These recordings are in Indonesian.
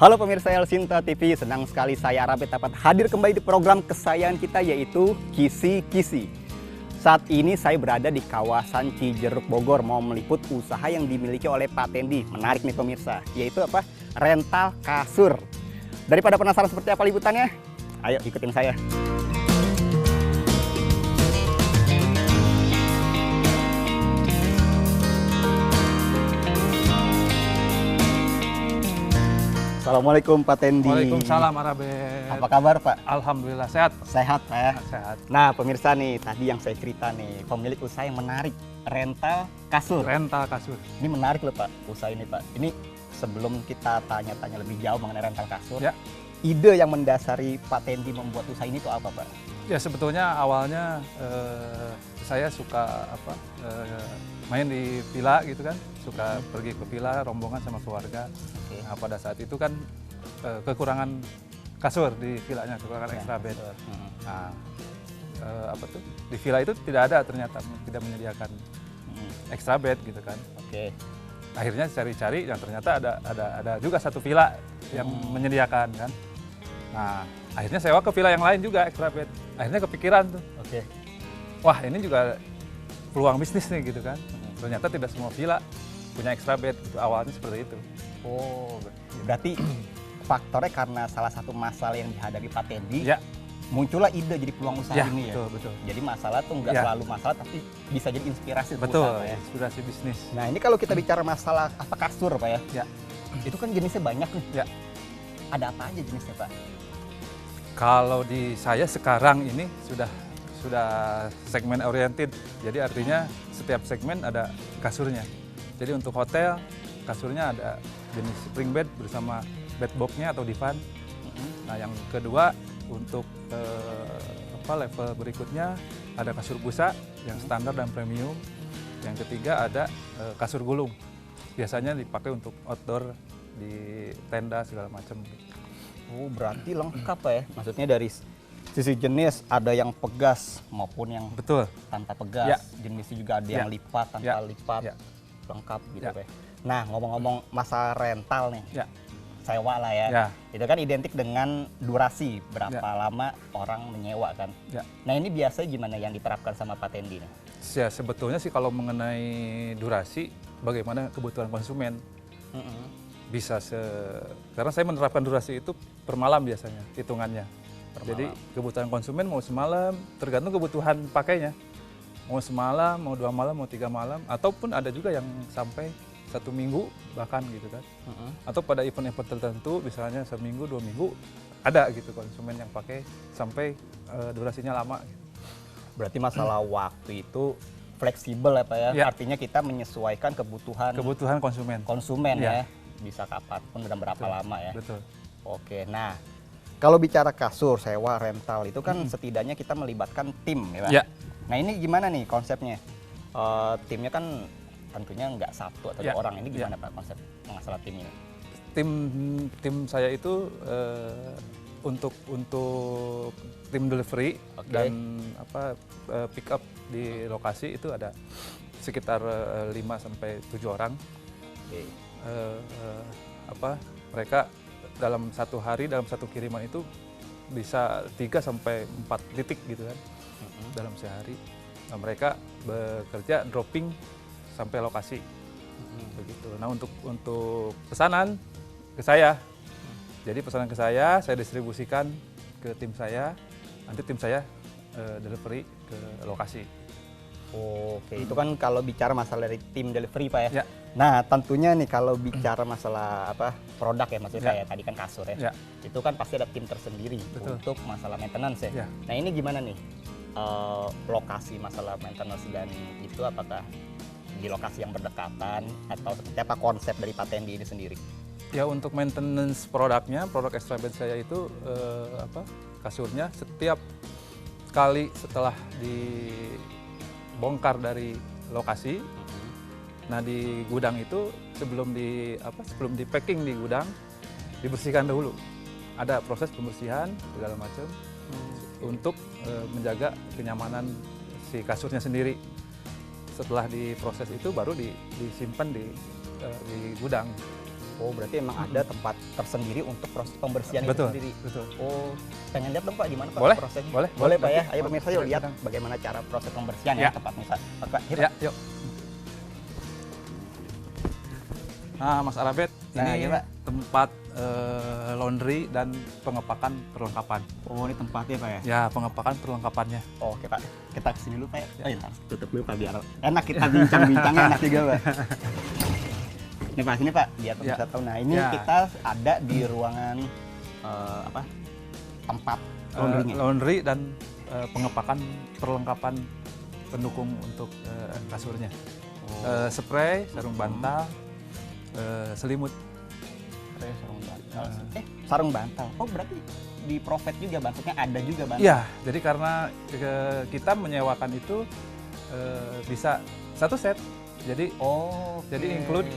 Halo pemirsa El Sinta TV, senang sekali saya Rabet dapat hadir kembali di program kesayangan kita yaitu Kisi-Kisi. Saat ini saya berada di kawasan Cijeruk Bogor mau meliput usaha yang dimiliki oleh Pak Tendi. Menarik nih pemirsa, yaitu apa? Rental kasur. Daripada penasaran seperti apa liputannya, ayo ikutin saya. Assalamualaikum Pak Tendi. Waalaikumsalam Arabet. Apa kabar Pak? Alhamdulillah sehat. Sehat Pak ya? Sehat. Nah pemirsa nih, tadi yang saya cerita nih, pemilik usaha yang menarik, rental kasur. Rental kasur. Ini menarik loh Pak, usaha ini Pak. Ini sebelum kita tanya-tanya lebih jauh mengenai rental kasur, Ya. ide yang mendasari Pak Tendi membuat usaha ini itu apa Pak? Ya sebetulnya awalnya saya suka main di villa gitu kan, suka pergi ke villa rombongan sama keluarga. Oke. Nah, pada saat itu kan kekurangan kasur di villanya, kekurangan Ya, extra bed. kasur. Nah, di villa itu tidak ada ternyata, tidak menyediakan extra bed gitu kan. Oke. Akhirnya cari-cari yang ternyata ada juga satu villa yang menyediakan kan. Nah, akhirnya sewa ke villa yang lain juga extra bed. Akhirnya kepikiran tuh, Oke. wah ini juga peluang bisnis nih gitu kan. Ternyata tidak semua villa punya extra bed. Gitu. Awalnya seperti itu. Oh, berarti faktornya karena salah satu masalah yang dihadapi Pak Tendi, Ya, muncullah ide jadi peluang usaha ya ini ya. betul. Jadi masalah tuh nggak Ya. selalu masalah, tapi bisa jadi inspirasi untuk Betul, usaha Pak ya. inspirasi bisnis. Nah ini kalau kita bicara masalah apa kasur Pak ya, Ya, itu kan jenisnya banyak nih. ya. Ada apa aja jenisnya Pak? Kalau di saya sekarang ini sudah segmen oriented. Jadi artinya setiap segmen ada kasurnya. Jadi untuk hotel kasurnya ada jenis spring bed bersama bed box-nya atau divan. Nah yang kedua untuk level berikutnya ada kasur busa yang standar dan premium. Yang ketiga ada kasur gulung. Biasanya dipakai untuk outdoor di tenda segala macam. Oh berarti lengkap ya, maksudnya dari sisi jenis ada yang pegas maupun yang Betul. tanpa pegas, Ya. jenisnya juga ada yang Ya. lipat, tanpa Ya. lipat, Ya. lengkap gitu Ya. Pak. Nah ngomong-ngomong masa rental nih, Ya. sewa lah ya, Ya. itu kan identik dengan durasi, berapa Ya. lama orang menyewa kan. Ya. Nah ini biasanya gimana yang diterapkan sama Pak Tendi nih? Ya, sebetulnya sih kalau mengenai durasi, bagaimana kebutuhan konsumen bisa karena saya menerapkan durasi itu per malam biasanya hitungannya. Per Jadi malam. kebutuhan konsumen mau semalam, tergantung kebutuhan pakainya. Mau semalam, mau 2 malam, mau 3 malam, ataupun ada juga yang sampai 1 minggu bahkan gitu kan. Atau pada event-event tertentu, misalnya seminggu, 2 minggu, ada gitu konsumen yang pakai sampai durasinya lama. Berarti masalah waktu itu fleksibel ya Pak ya, Ya. artinya kita menyesuaikan kebutuhan Kebutuhan konsumen. konsumen Ya. ya, bisa kapanpun dan berapa Betul. lama ya. Betul. Oke, nah kalau bicara kasur, sewa, rental itu kan setidaknya kita melibatkan tim ya Pak. Ya. Nah ini gimana nih konsepnya? Timnya kan tentunya nggak satu atau Ya. 2 orang, ini gimana Pak konsep masalah tim ini? Tim saya itu untuk tim delivery Oke. dan pick up di lokasi itu ada sekitar 5 sampai 7 orang. Oke. Mereka dalam satu hari, dalam satu kiriman itu bisa 3 sampai 4 titik gitu kan dalam sehari. Nah, mereka bekerja dropping sampai lokasi begitu. Nah untuk pesanan ke saya, jadi pesanan ke saya distribusikan ke tim saya, nanti tim saya delivery ke lokasi. Oke, itu kan kalau bicara masalah dari tim delivery Pak ya. Ya. Nah tentunya nih kalau bicara masalah produk ya maksud Ya. saya, tadi kan kasur ya. Ya. Itu kan pasti ada tim tersendiri Betul. untuk masalah maintenance ya. Ya. Nah ini gimana nih lokasi masalah maintenance dan itu apakah di lokasi yang berdekatan atau seperti apa konsep dari Pak Tendi ini sendiri? Ya untuk maintenance produknya, produk extra bed saya itu kasurnya setiap kali setelah dibongkar dari lokasi, nah di gudang itu sebelum di packing di gudang dibersihkan dahulu. Ada proses pembersihan segala macam untuk menjaga kenyamanan si kasurnya sendiri. Setelah diproses itu baru disimpan di gudang. Oh, berarti emang ada tempat tersendiri untuk proses pembersihan itu Betul, sendiri. betul. Oh, pengen lihat dong Pak gimana Pak Boleh, prosesnya? boleh, Boleh Pak nanti. ya. Ayo pemirsa yuk Boleh, lihat silakan. bagaimana cara proses pembersihan Ya. ya tempat misal. Pak, Ya, yuk. Nah, Mas Arabet, Nah, ini iya, Pak. tempat laundry dan pengepakan perlengkapan. Oh, ini tempatnya Pak ya. Ya, pengepakan perlengkapannya. Oke Pak, kita kesini dulu Pak ya. Oh iya, harus tutup dulu Pak biar enak kita bincang-bincangnya enak juga Pak. Ini Pak, sini Pak, biar Ya. bisa tahu. Nah ini Ya. kita ada di ruangan apa? Tempat laundry-nya. Laundry dan pengepakan perlengkapan pendukung untuk kasurnya. Oh. Spray, sarung bantal, selimut. Sarung bantal. Sarung bantal. Oh berarti di Profit juga bantalnya ada juga bantal. Iya, jadi karena kita menyewakan itu bisa satu set. Jadi Jadi include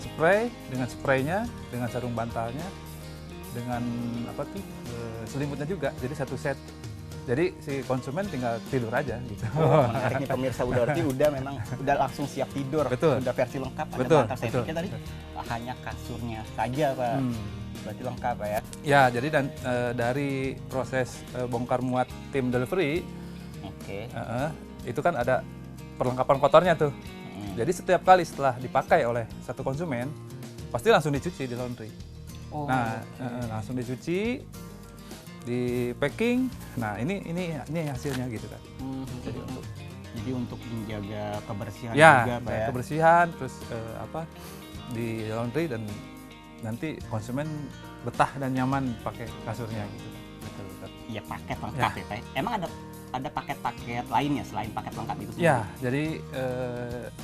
spray dengan spraynya, dengan sarung bantalnya, dengan selimutnya juga. Jadi satu set. Jadi si konsumen tinggal tidur aja gitu. menarik nih pemirsa berarti udah langsung siap tidur. Betul. Udah versi lengkap ada Betul, bantal. Saya betul. pikir tadi hanya kasurnya saja Pak. Berarti lengkap Pak ya. Ya, jadi dari proses bongkar muat tim delivery Oke. itu kan ada perlengkapan kotornya tuh. Jadi setiap kali setelah dipakai oleh satu konsumen pasti langsung dicuci di laundry. Oh, Nah, langsung dicuci, di packing. Nah, ini hasilnya gitu kan. Jadi untuk menjaga kebersihan Ya, juga Pak ya. kebersihan terus di laundry dan nanti konsumen betah dan nyaman pakai kasurnya gitu. Betul, betul. Iya paket lengkap ya Pak. Emang ada paket-paket lainnya selain paket lengkap itu sendiri? Ya, jadi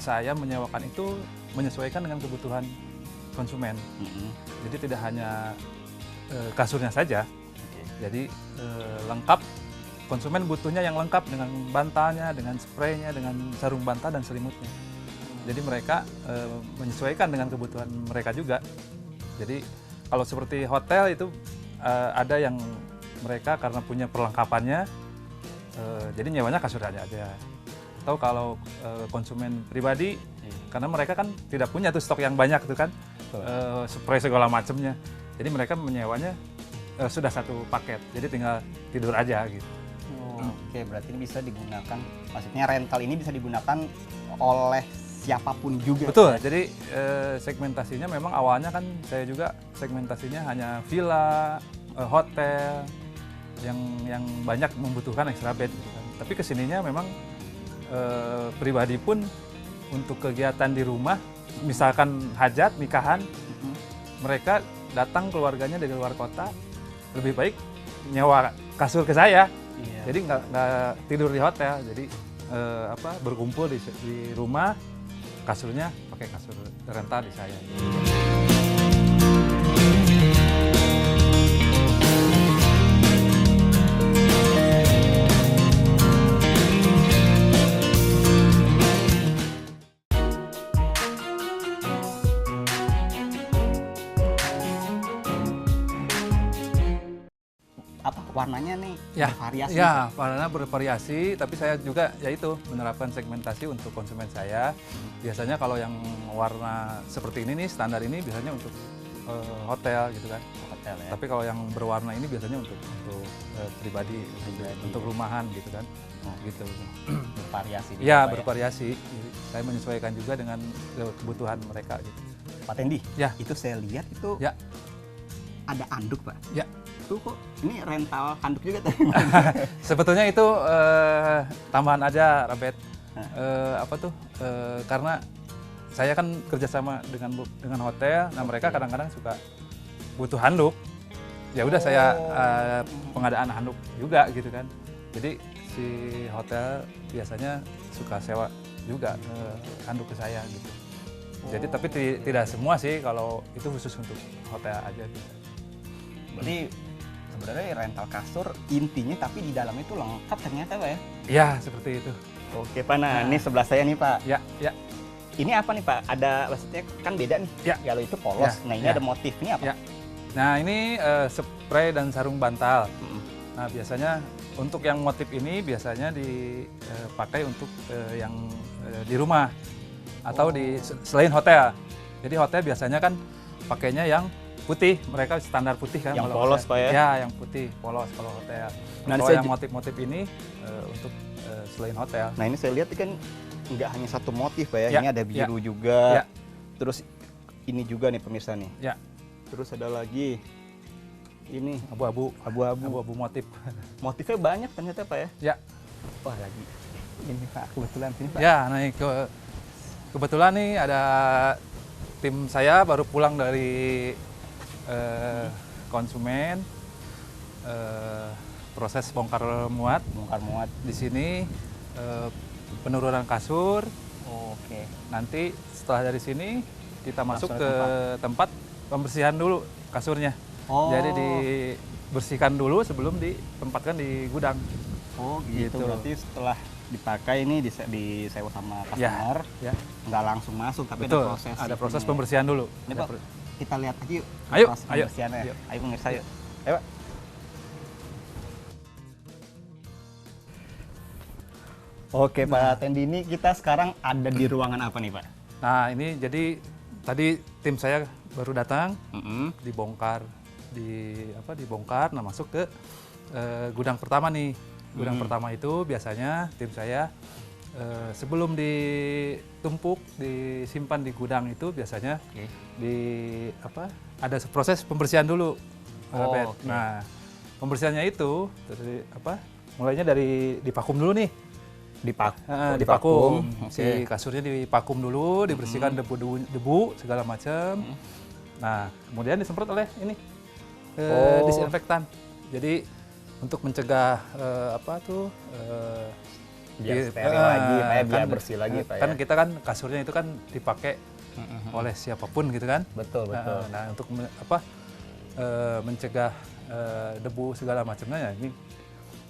saya menyewakan itu menyesuaikan dengan kebutuhan konsumen. Jadi tidak hanya kasurnya saja. Jadi lengkap, konsumen butuhnya yang lengkap dengan bantalnya, dengan spraynya, dengan sarung bantal dan selimutnya. Jadi mereka menyesuaikan dengan kebutuhan mereka juga. Jadi kalau seperti hotel itu ada yang mereka karena punya perlengkapannya, jadi nyewanya kasur aja. Atau kalau konsumen pribadi, karena mereka kan tidak punya tuh stok yang banyak tuh kan, spray segala macamnya. Jadi mereka menyewanya sudah satu paket, jadi tinggal tidur aja gitu. Oke, berarti ini bisa digunakan, maksudnya rental ini bisa digunakan oleh siapapun juga. Betul, jadi segmentasinya memang awalnya kan saya juga segmentasinya hanya villa, hotel, yang banyak membutuhkan extra bed gitu kan. Tapi kesininya memang pribadi pun untuk kegiatan di rumah, misalkan hajat, nikahan, mereka datang keluarganya dari luar kota, lebih baik nyewa kasur ke saya. Iya. Jadi nggak tidur di hotel, jadi berkumpul di rumah, kasurnya pakai kasur rental di saya. Apa warnanya nih bervariasi? Ya, warna bervariasi, tapi saya juga yaitu menerapkan segmentasi untuk konsumen saya. Biasanya kalau yang warna seperti ini nih, standar ini biasanya untuk hotel gitu kan. Hotel ya. Tapi kalau yang berwarna ini biasanya untuk pribadi, untuk rumahan gitu kan. Gitu. Bervariasi. Ya, Pak ya. bervariasi. Jadi, saya menyesuaikan juga dengan kebutuhan mereka gitu. Pak Tendi, Ya. itu saya lihat itu Ya. ada anduk Pak. Ya. Tuh kok ini rental handuk juga tuh. Sebetulnya itu tambahan aja, Rabet. Karena saya kan kerjasama dengan hotel, nah mereka kadang-kadang suka butuh handuk. Ya udah saya pengadaan handuk juga gitu kan. Jadi si hotel biasanya suka sewa juga handuk ke saya gitu. Jadi tapi tidak semua sih, kalau itu khusus untuk hotel aja gitu. Jadi sebenarnya rental kasur intinya tapi di dalam itu lengkap ternyata Pak ya. Ya, seperti itu. Oke Pak, nah ini sebelah saya nih Pak. Ya, ya. Ini apa nih Pak? Ada maksudnya kan beda nih. Ya. Kalau itu polos. Ya, Nah ini ya. ada motif ini apa? Ya. Nah ini spray dan sarung bantal. Nah biasanya untuk yang motif ini biasanya dipakai untuk yang di rumah atau di selain hotel. Jadi hotel biasanya kan pakainya yang putih, mereka standar putih kan. Yang kalau polos, hotel. Pak, ya? Ya, yang putih, polos kalau hotel. Nah, Kalau saya yang motif-motif ini untuk selain hotel. Nah, ini saya lihat kan nggak hanya satu motif, Pak, ya. Ya, Ini ada biru ya. juga. Ya. Terus ini juga nih pemirsa nih. Ya, Terus ada lagi ini abu-abu motif. motifnya banyak ternyata, Pak, ya. Ya. Wah, lagi ini Pak, kebetulan sini, Pak. Ya, nah kebetulan nih ada tim saya baru pulang dari konsumen, proses bongkar muat. Bongkar muat. Di sini penurunan kasur. Oke. Nanti setelah dari sini kita masuk Langsung ke tempat pembersihan dulu kasurnya. Oh. Jadi dibersihkan dulu sebelum ditempatkan di gudang. Oh, gitu. Gitu. Berarti setelah dipakai ini disewa sama customer, Ya, nggak langsung masuk, tapi betul. ada proses. Ada proses ini. pembersihan dulu. Ini, Ada Pak, kita lihat aja yuk. Ayo, proses ayo. pembersihannya. Ayo. Ayo pemirsa, yuk. Ayo, Pak. Oke, Pak Tendi, ini kita sekarang ada di ruangan apa nih, Pak? Nah, ini jadi tadi tim saya baru datang, Mm-mm. dibongkar, dibongkar, nah masuk ke gudang pertama nih. Gudang pertama itu biasanya tim saya sebelum ditumpuk, disimpan di gudang itu biasanya Oke. ada proses pembersihan dulu. Oh, Bet. oke. Nah, pembersihannya itu mulainya dari divakum dulu nih. Divakum. Oke. Si kasurnya divakum dulu, dibersihkan debu segala macam. Nah, kemudian disemprot oleh ini disinfektan. Jadi untuk mencegah Biar steril lagi, Pak, ya, biar bersih lagi, Pak, ya. Kan kita kan kasurnya itu kan dipakai oleh siapapun gitu kan. Betul, betul. Nah, untuk mencegah debu segala macamnya ya ini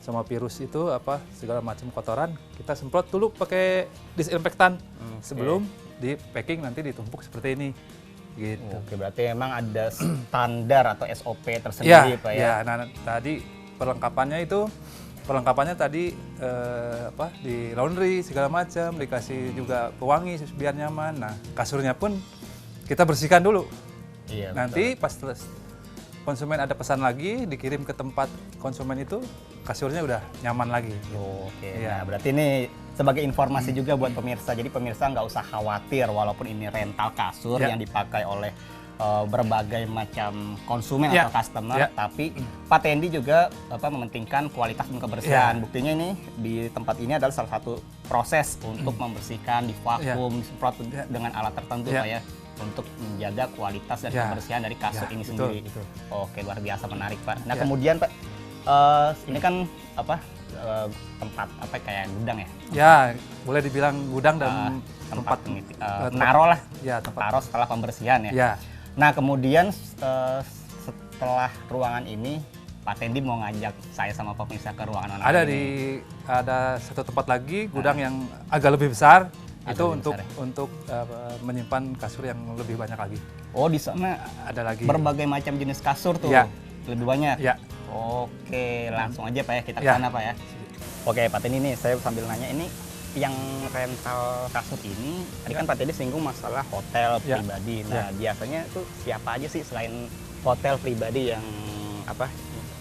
sama virus itu segala macam kotoran kita semprot dulu pakai disinfektan sebelum di packing nanti ditumpuk seperti ini gitu. Oke, berarti memang ada standar atau SOP tersendiri, Pak, ya? Ya, nah tadi perlengkapannya tadi di laundry segala macam, dikasih juga pewangi biar nyaman. Nah, kasurnya pun kita bersihkan dulu. Iya, Nanti pas konsumen ada pesan lagi, dikirim ke tempat konsumen itu, kasurnya udah nyaman lagi. Oke, Iya. nah berarti ini sebagai informasi juga buat pemirsa. Jadi pemirsa nggak usah khawatir walaupun ini rental kasur Ya. yang dipakai oleh berbagai macam konsumen Ya. atau customer, Ya. tapi Pak Tendi juga mementingkan kualitas dan kebersihan. Ya. Buktinya ini di tempat ini adalah salah satu proses untuk membersihkan, divakum, disemprot dengan alat tertentu, Ya. Pak, ya, untuk menjaga kualitas dan Ya. kebersihan dari kasur Ya, ini betul, sendiri. betul. Oke, luar biasa menarik, Pak. Nah, Ya. kemudian, Pak, ini kan tempat kayak gudang ya? Ya, boleh dibilang gudang dan tempat naro lah, Ya, tempat. taruh setelah pembersihan ya. Ya. Nah, kemudian setelah ruangan ini, Pak Tendi mau ngajak saya sama pemirsa ke ruangan mana? Ada satu tempat lagi gudang yang agak lebih besar. Agak Itu lebih besar, untuk menyimpan kasur yang lebih banyak lagi. Oh, di sana Ada lagi. berbagai macam jenis kasur tuh. Ya. Lebih banyak. Ya. Oke, langsung aja, Pak, ya, kita ke Ya. sana, Pak, ya. Oke, Pak Tendi, nih saya sambil nanya, ini yang rental kasur ini, tadi kan Pak Tendi singgung masalah hotel Ya. pribadi. Nah, biasanya tuh siapa aja sih selain hotel pribadi yang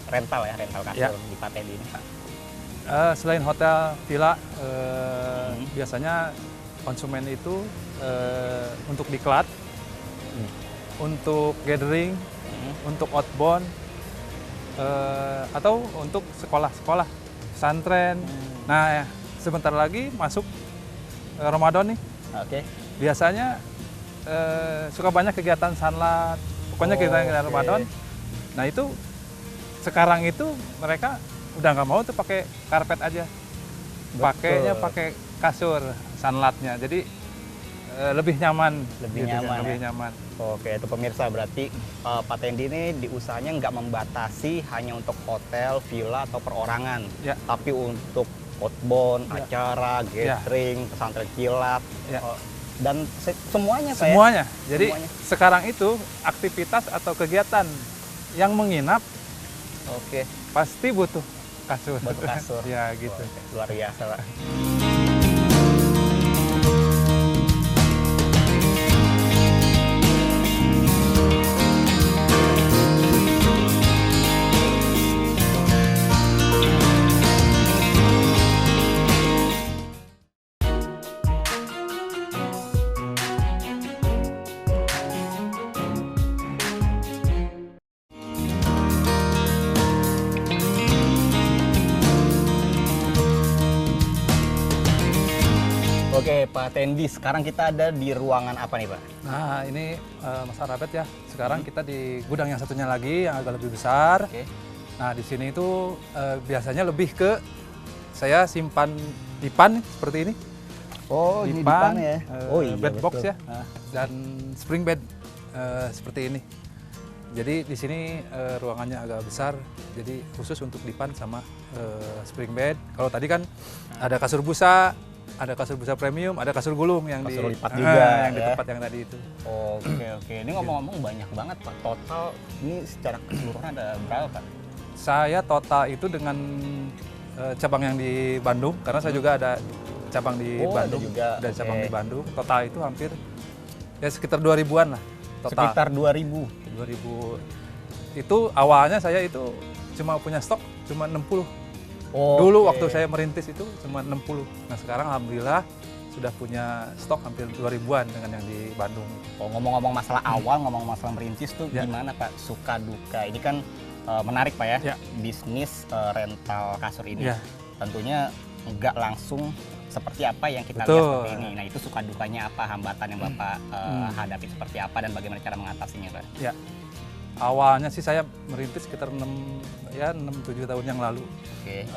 rental kasur Ya. di Pak Tendi ini, Pak? Selain hotel, villa, biasanya konsumen itu untuk diklat, untuk gathering, untuk outbound, atau untuk sekolah-sekolah, pesantren. Nah, sebentar lagi masuk Ramadan nih. Oke. Biasanya suka banyak kegiatan sanlat, pokoknya kegiatan Oke. Ramadan. Nah, itu sekarang itu mereka udah nggak mau tuh pakai karpet aja, pakainya pakai kasur sanlatnya. Jadi lebih nyaman, Lebih gitu kan, nyaman, lebih ya? nyaman. Oke, itu pemirsa, berarti Pak Tendi ini di usahanya nggak membatasi hanya untuk hotel, villa, atau perorangan. Ya. Tapi untuk outbound, Ya. acara, gathering, pesantren kilat, Ya. dan semuanya, Pak, ya? Semuanya. Jadi Semuanya. sekarang itu aktivitas atau kegiatan yang menginap Oke, pasti butuh kasur. butuh kasur. Ya gitu. Oke, luar biasa, Pak. Oke, Pak Tendi, sekarang kita ada di ruangan apa nih, Pak? Nah, ini Mas Arabet ya. Sekarang kita di gudang yang satunya lagi yang agak lebih besar. Oke. Nah, di sini itu biasanya lebih ke saya simpan dipan seperti ini. Oh, ini dipan ya. Oh iya, bed box betul. ya. Dan spring bed seperti ini. Jadi di sini ruangannya agak besar. Jadi khusus untuk dipan sama spring bed. Kalau tadi kan ada kasur busa premium, ada kasur gulung yang Kasur di lipat juga, yang di ya. tempat yang tadi itu. Oke. Ini ngomong-ngomong banyak banget, Pak. Total ini secara keseluruhan ada berapa, Pak? Saya total itu dengan cabang yang di Bandung, karena saya juga ada cabang di Oh, ada Bandung, juga. ada cabang Oke. di Bandung. Total itu hampir ya sekitar 2000-an lah. Total Sekitar 2000. 2000. Itu awalnya saya itu cuma punya stok cuma 60. Oh, Dulu oke. waktu saya merintis itu cuma 60. Nah, sekarang alhamdulillah sudah punya stok hampir 2000-an dengan yang di Bandung. Oh, ngomong-ngomong masalah awal, ngomong masalah merintis tuh Ya. gimana, Pak? Suka duka. Ini kan menarik, Pak ya. Ya. Bisnis rental kasur ini. Ya. Tentunya nggak langsung seperti apa yang kita lihat Betul. seperti ini. Nah, itu suka dukanya apa, hambatan yang Bapak hadapi seperti apa dan bagaimana cara mengatasinya, Pak? Ya. Awalnya sih saya merintis sekitar 6-7 tahun yang lalu. Oke.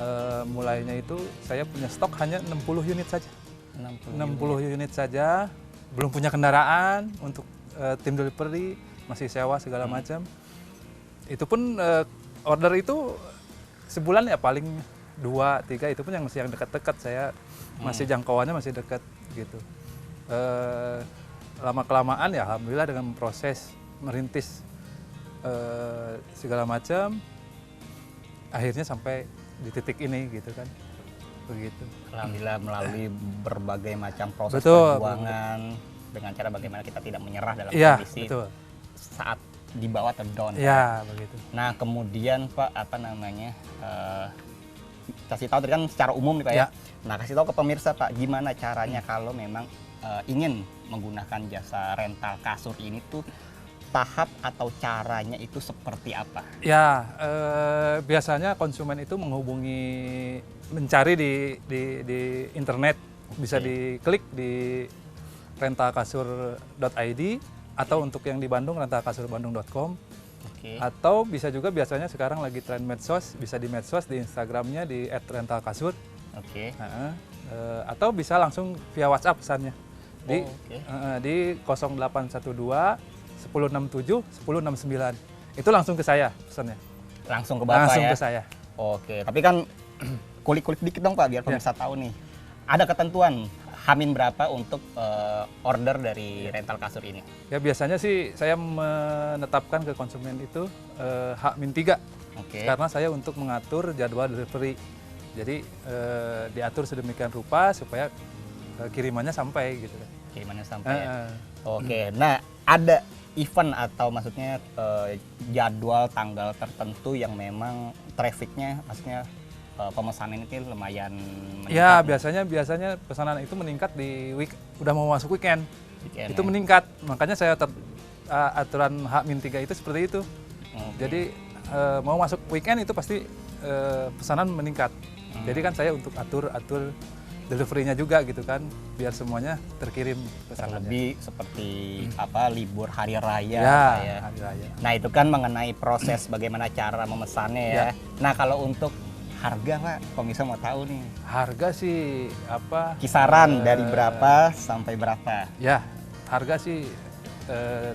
Mulainya itu saya punya stok hanya 60 unit saja. 60 unit saja, belum punya kendaraan untuk tim delivery, masih sewa segala macam. Itu pun order itu sebulan ya paling 2-3, itu pun yang masih yang dekat-dekat, saya masih jangkauannya masih dekat gitu. Lama-kelamaan ya alhamdulillah dengan proses merintis segala macam, akhirnya sampai di titik ini gitu kan, begitu. Alhamdulillah melalui berbagai macam proses Betul. perjuangan dengan cara bagaimana kita tidak menyerah dalam Iya, kondisi betul. saat di bawah atau down. Ya begitu. Nah, kemudian Pak, apa namanya, kasih tahu tadi kan secara umum nih Pak ya. Ya. Nah, kasih tahu ke pemirsa Pak, gimana caranya kalau memang ingin menggunakan jasa rental kasur ini tuh, tahap atau caranya itu seperti apa? Ya, biasanya konsumen itu mencari di internet, bisa Oke. diklik di rentalkasur.id, atau untuk yang di Bandung rentalkasurbandung.com, Oke. atau bisa juga biasanya sekarang lagi tren medsos, bisa di medsos, di Instagramnya di @rentalkasur, Oke. atau bisa langsung via WhatsApp pesannya di Oh, oke. di 0812 1067 1069. Itu langsung ke saya pesannya. Langsung ke Bapak Langsung ya. ke saya. Oke, tapi kan kulik-kulik dikit dong Pak, biar pemirsa tahu nih. Ada ketentuan Hamin berapa untuk order dari rental kasur ini? Ya biasanya sih saya menetapkan ke konsumen itu H-3, Oke. karena saya untuk mengatur jadwal delivery. Jadi diatur sedemikian rupa supaya kirimannya sampai gitu kan. Kirimannya sampai ya. Eh, Oke, nah ada event atau maksudnya jadwal tanggal tertentu yang memang trafficnya, maksudnya pemesanan ini lumayan Ya meningkat. biasanya pesanan itu meningkat di udah mau masuk weekend. Weekend Itu ya. meningkat, makanya saya aturan H-3 itu seperti itu. Oke. Jadi mau masuk weekend itu pasti pesanan meningkat. Jadi kan saya untuk atur delivery-nya juga gitu kan, biar semuanya terkirim pesanannya. Terlebih seperti apa libur hari raya Ya, Pak ya. hari raya. Nah, itu kan mengenai proses bagaimana cara memesannya ya. Ya. Nah, kalau untuk harga Pak, pemirsa mau tahu nih. Harga sih apa? Kisaran dari berapa sampai berapa? Ya, harga sih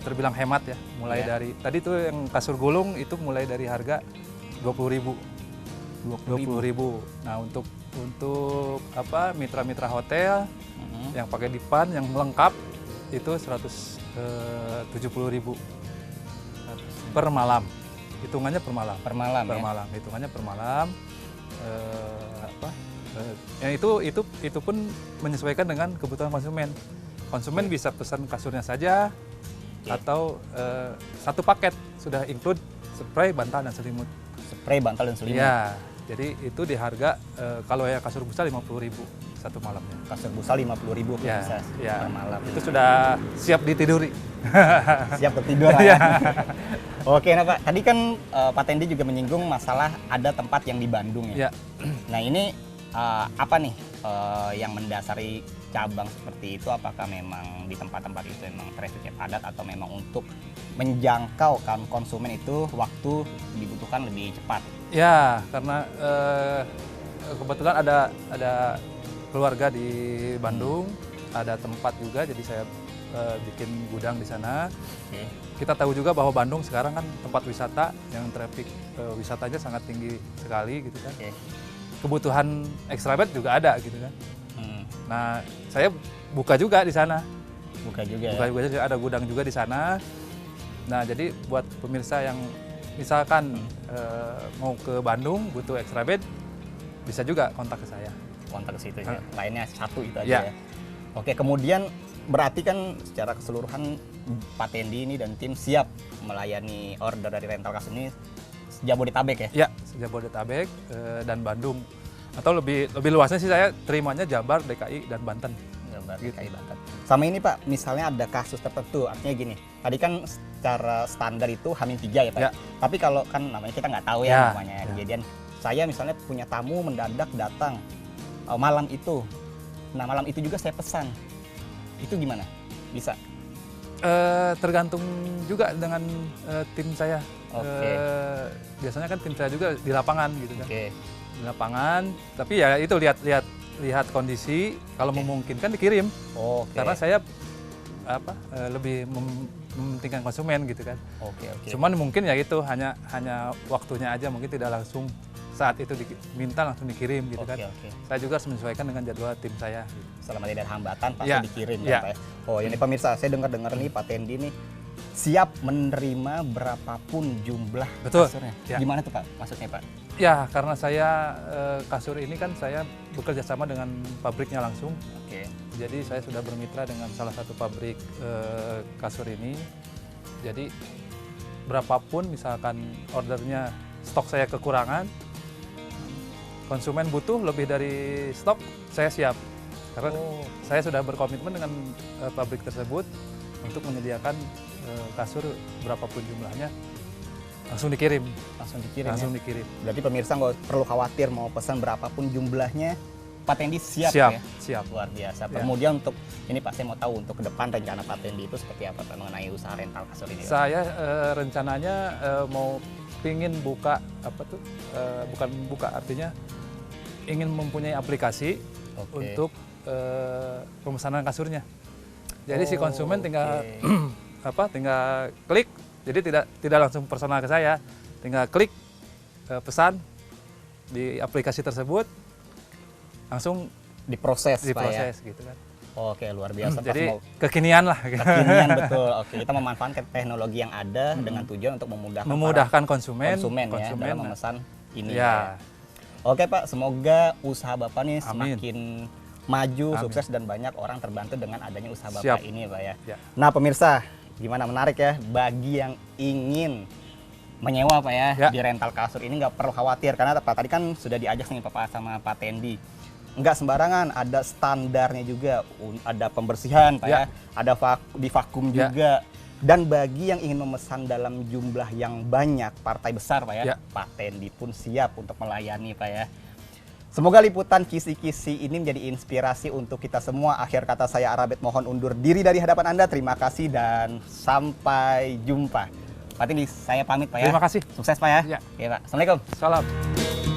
terbilang hemat ya. Mulai Ya. dari tadi tuh yang kasur gulung itu mulai dari harga 20.000. 20.000. Nah, untuk apa mitra-mitra hotel yang pakai dipan yang lengkap itu 170.000 per malam. Hitungannya per malam. Per malam Per ya. malam. Hitungannya per malam. Yang itu pun menyesuaikan dengan kebutuhan konsumen. Konsumen bisa pesan kasurnya saja, atau satu paket sudah include spray, bantal dan selimut. Spray, bantal dan selimut. Iya, jadi itu di harga kalau yang kasur busa 50.000 satu malamnya. Kasur busa 50.000 Ya, bisa ya. per malam. Itu sudah siap ditiduri. Siap tertidur Pak, Iya. ya. Oke, nah Pak, tadi kan Pak Tendi juga menyinggung masalah ada tempat yang di Bandung ya. Ya, Nah, ini apa nih yang mendasari cabang seperti itu, apakah memang di tempat-tempat itu memang trafficnya padat atau memang untuk menjangkau konsumen itu waktu dibutuhkan lebih cepat? Ya, karena kebetulan ada keluarga di Bandung, ada tempat juga, jadi saya bikin gudang di sana. Oke. Kita tahu juga bahwa Bandung sekarang kan tempat wisata yang traffic wisatanya sangat tinggi sekali gitu kan. Oke. Kebutuhan extra bed juga ada gitu kan. Hmm, Nah, saya buka juga di sana. buka juga Buka ya. juga ada gudang juga di sana. Nah, jadi buat pemirsa yang misalkan mau ke Bandung butuh extra bed, bisa juga kontak ke saya. Kontak ke situ ya. Ah. Lainnya satu itu aja Ya. ya. Oke, kemudian berarti kan secara keseluruhan Pak Tendi ini dan tim siap melayani order dari rental kasur ini Jabodetabek ya? Ya, Jabodetabek dan Bandung. Atau lebih luasnya sih saya terimanya Jabar, DKI, dan Banten. Gambar Gitu. DKI Banten. Sama ini Pak, misalnya ada kasus tertentu, artinya gini, tadi kan secara standar itu H-3 ya Pak? Ya. Tapi kalau kan namanya kita nggak tahu Ya, ya namanya ya. kejadian, saya misalnya punya tamu mendadak datang malam itu, nah malam itu juga saya pesan, itu gimana? Bisa? Tergantung juga dengan tim saya. Oke. Biasanya kan tim saya juga di lapangan gitu kan. Oke. Di lapangan, tapi ya itu lihat kondisi, kalau memungkinkan dikirim. Oke. Karena saya lebih mementingkan konsumen gitu kan. Oke. Cuman mungkin ya itu hanya waktunya aja, mungkin tidak langsung saat itu diminta langsung dikirim gitu kan. Oke. Saya juga harus menyesuaikan dengan jadwal tim saya. Selama tidak ada hambatan pasti Ya, dikirim ya. ya Pak ya. Oh ini pemirsa, saya dengar nih Pak Tendi nih siap menerima berapapun jumlah Betul, kasurnya. ya. Gimana tuh Pak maksudnya Pak? Ya, karena saya kasur ini kan saya bekerja sama dengan pabriknya langsung. Oke. Jadi saya sudah bermitra dengan salah satu pabrik kasur ini. Jadi berapapun misalkan ordernya stok saya kekurangan, konsumen butuh lebih dari stok, saya siap. Karena saya sudah berkomitmen dengan pabrik tersebut untuk menyediakan kasur berapapun jumlahnya, langsung dikirim. Langsung dikirim Langsung ya? dikirim. Berarti pemirsa nggak perlu khawatir mau pesan berapapun jumlahnya, Pak Tendi siap ya? Siap. Luar biasa. Ya. Kemudian untuk ini Pak, saya mau tahu untuk ke depan rencana Pak Tendi itu seperti apa Pak mengenai usaha rental kasur ini Pak? Saya rencananya mau pingin buka bukan buka, artinya ingin mempunyai aplikasi Oke. untuk pemesanan kasurnya. Jadi si konsumen tinggal tinggal klik, jadi tidak langsung personal ke saya, tinggal klik pesan di aplikasi tersebut, langsung diproses Pak ya? diproses gitu kan. Oke, luar biasa Pak. Jadi Semoga- kekinian lah. kekinian betul. Oke, kita memanfaatkan teknologi yang ada dengan tujuan untuk Memudahkan para konsumen ya dalam memesan ini. Ya. Oke Pak, semoga usaha Bapak nih Amin. semakin maju, Amin. sukses dan banyak orang terbantu dengan adanya usaha Bapak Siap. ini Pak ya. Ya. Nah pemirsa, gimana menarik ya bagi yang ingin menyewa Pak ya, Ya. di rental kasur ini nggak perlu khawatir karena Pak tadi kan sudah diajak nih Pak sama Pak Tendi. Nggak sembarangan, ada standarnya juga, ada pembersihan Pak ya, Ya. ada di vakum Ya. juga. Dan bagi yang ingin memesan dalam jumlah yang banyak, partai besar Pak ya, Ya. Pak Tendi pun siap untuk melayani Pak ya. Semoga liputan kisi-kisi ini menjadi inspirasi untuk kita semua. Akhir kata saya Arabet mohon undur diri dari hadapan Anda. Terima kasih dan sampai jumpa. Pak Tendi, saya pamit Pak ya. Terima kasih. Sukses Pak ya. Ya. Oke Pak. Assalamualaikum. Salam.